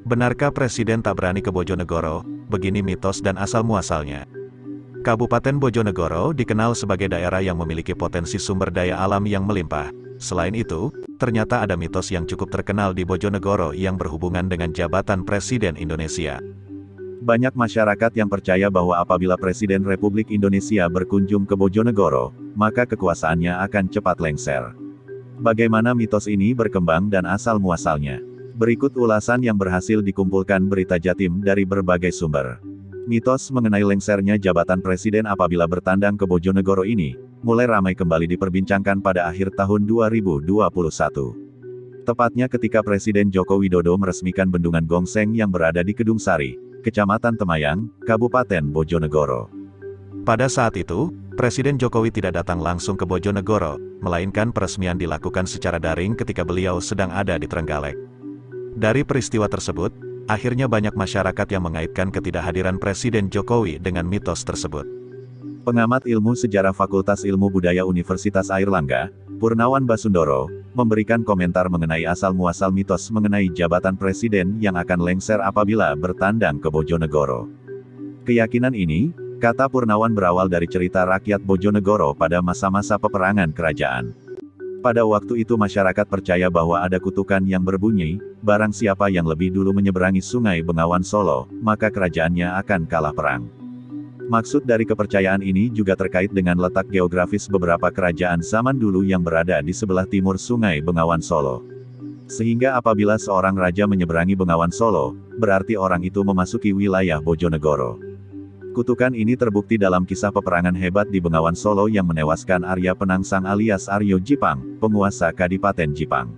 Benarkah Presiden tak berani ke Bojonegoro? Begini mitos dan asal-muasalnya. Kabupaten Bojonegoro dikenal sebagai daerah yang memiliki potensi sumber daya alam yang melimpah. Selain itu, ternyata ada mitos yang cukup terkenal di Bojonegoro yang berhubungan dengan jabatan Presiden Indonesia. Banyak masyarakat yang percaya bahwa apabila Presiden Republik Indonesia berkunjung ke Bojonegoro, maka kekuasaannya akan cepat lengser. Bagaimana mitos ini berkembang dan asal-muasalnya? Berikut ulasan yang berhasil dikumpulkan Berita Jatim dari berbagai sumber. Mitos mengenai lengsernya jabatan presiden apabila bertandang ke Bojonegoro ini, mulai ramai kembali diperbincangkan pada akhir tahun 2021. Tepatnya ketika Presiden Joko Widodo meresmikan Bendungan Gongseng yang berada di Kedung Sari, Kecamatan Temayang, Kabupaten Bojonegoro. Pada saat itu, Presiden Jokowi tidak datang langsung ke Bojonegoro, melainkan peresmian dilakukan secara daring ketika beliau sedang ada di Trenggalek. Dari peristiwa tersebut, akhirnya banyak masyarakat yang mengaitkan ketidakhadiran Presiden Jokowi dengan mitos tersebut. Pengamat ilmu sejarah Fakultas Ilmu Budaya Universitas Airlangga, Purnawan Basundoro, memberikan komentar mengenai asal-muasal mitos mengenai jabatan presiden yang akan lengser apabila bertandang ke Bojonegoro. Keyakinan ini, kata Purnawan, berawal dari cerita rakyat Bojonegoro pada masa-masa peperangan kerajaan. Pada waktu itu masyarakat percaya bahwa ada kutukan yang berbunyi, barang siapa yang lebih dulu menyeberangi Sungai Bengawan Solo, maka kerajaannya akan kalah perang. Maksud dari kepercayaan ini juga terkait dengan letak geografis beberapa kerajaan zaman dulu yang berada di sebelah timur Sungai Bengawan Solo. Sehingga apabila seorang raja menyeberangi Bengawan Solo, berarti orang itu memasuki wilayah Bojonegoro. Kutukan ini terbukti dalam kisah peperangan hebat di Bengawan Solo yang menewaskan Arya Penangsang alias Aryo Jipang, penguasa Kadipaten Jipang.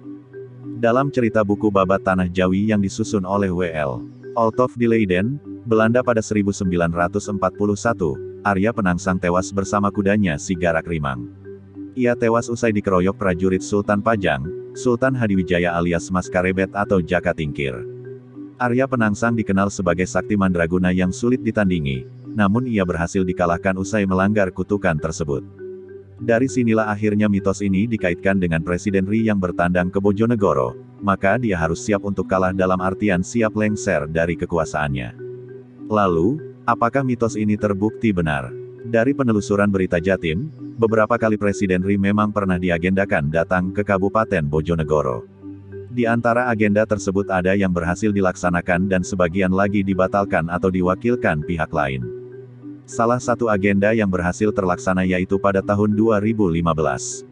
Dalam cerita buku Babat Tanah Jawi yang disusun oleh W.L. Althoff di Leiden, Belanda pada 1941, Arya Penangsang tewas bersama kudanya Si Garak Rimang. Ia tewas usai dikeroyok prajurit Sultan Pajang, Sultan Hadiwijaya alias Mas Karebet atau Jaka Tingkir. Arya Penangsang dikenal sebagai sakti mandraguna yang sulit ditandingi, namun ia berhasil dikalahkan usai melanggar kutukan tersebut. Dari sinilah akhirnya mitos ini dikaitkan dengan Presiden RI yang bertandang ke Bojonegoro, maka dia harus siap untuk kalah dalam artian siap lengser dari kekuasaannya. Lalu, apakah mitos ini terbukti benar? Dari penelusuran Berita Jatim, beberapa kali Presiden RI memang pernah diagendakan datang ke Kabupaten Bojonegoro. Di antara agenda tersebut ada yang berhasil dilaksanakan dan sebagian lagi dibatalkan atau diwakilkan pihak lain. Salah satu agenda yang berhasil terlaksana yaitu pada tahun 2015.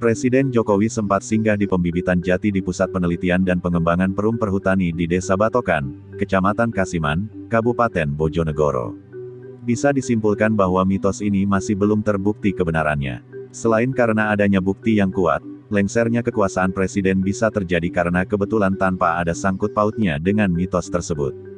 Presiden Jokowi sempat singgah di pembibitan jati di Pusat Penelitian dan Pengembangan Perum Perhutani di Desa Batokan, Kecamatan Kasiman, Kabupaten Bojonegoro. Bisa disimpulkan bahwa mitos ini masih belum terbukti kebenarannya. Selain karena adanya bukti yang kuat, lengsernya kekuasaan presiden bisa terjadi karena kebetulan tanpa ada sangkut pautnya dengan mitos tersebut.